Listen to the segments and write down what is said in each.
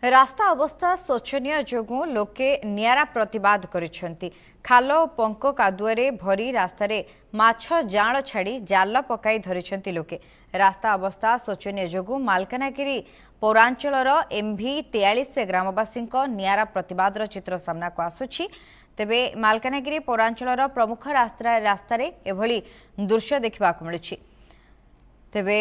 रास्ता अवस्था शोचनीय जोगु लोके नियारा प्रतिवाद करिसेंती। खाल और पंक कादुअरे भरी रास्तार माछ जाल छाड़ी जाल पकाई धरिसेंती लोके। रास्ता अवस्था शोचनीय जोगु मालकानगिरी पौरांचलर एमभी 43 ग्रामवासी नियारा प्रतिवादर चित्र सामना को आसुछि। तेबे मालकानगिरी पौरांचलर प्रमुख रास्तार एभली दृश्य देखा मिलुछि। तेबे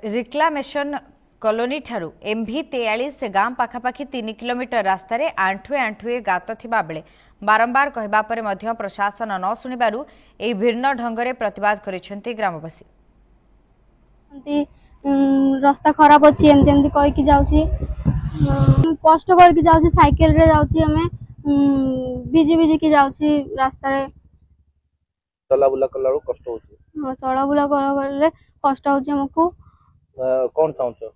रिक्लामेशन कॉलोनी ठारू एमभी 43 गां पाखापाखि 3 किलोमीटर रास्तार आंठुए आंठुए गात थिबा बेले बारंबार कहबा परे मध्य प्रशासन न सुनिबारु एही भिन्न ढंगरे प्रतिवाद करिसेंती ग्रामवासी। रास्ता खराब अछि एमती एमती कहि कि जाउछि कष्ट करके जाउछि साइकिल रे जाउछि हमें बिजी बिजी कि जाउछि रास्ता रे चला बुला कलारो कष्ट होछि। चला बुला करले कष्ट होछि हमकु। कोन चाहछो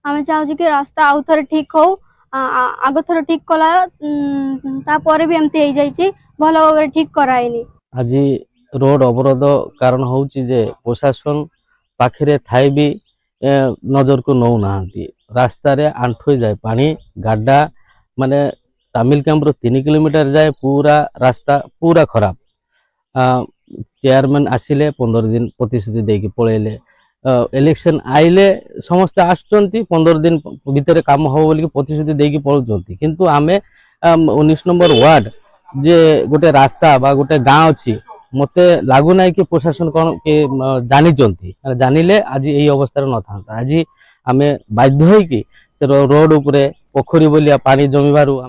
हमें चाहछि कि रास्ता आउ थरे ठीक हो आग थरे ठीक कला ता परे भी एमती हे जाइछि भलो भाबरे ठीक कराइनी। आज रोड अवरोध कारण होउछि जे प्रशासन पाखरे थाई भी नजर को नौ नांती। रास्ता रे आंठुए जाए पानी गाड्डा माने तामिल कैंप 3 किलोमीटर जाए पूरा रास्ता पूरा खराब। चेयरमैन आसिले 15 दिन प्रतिश्रुति देकी पळेले। इलेक्शन आइले समस्त आसुचंती 15 दिन भीतर काम हो बोली प्रतिश्रुति देकी पळुचंती किंतु आमे 19 नंबर वार्ड जे गोटे रास्ता बा गोटे गाँ अच्छी मते लागू ना कि प्रशासन कौन के जानी जानिले आज यही अवस्था न था। आज आमे बाध्य होई कि रोड उपरे पोखरी बोलिया पानी जमीबारु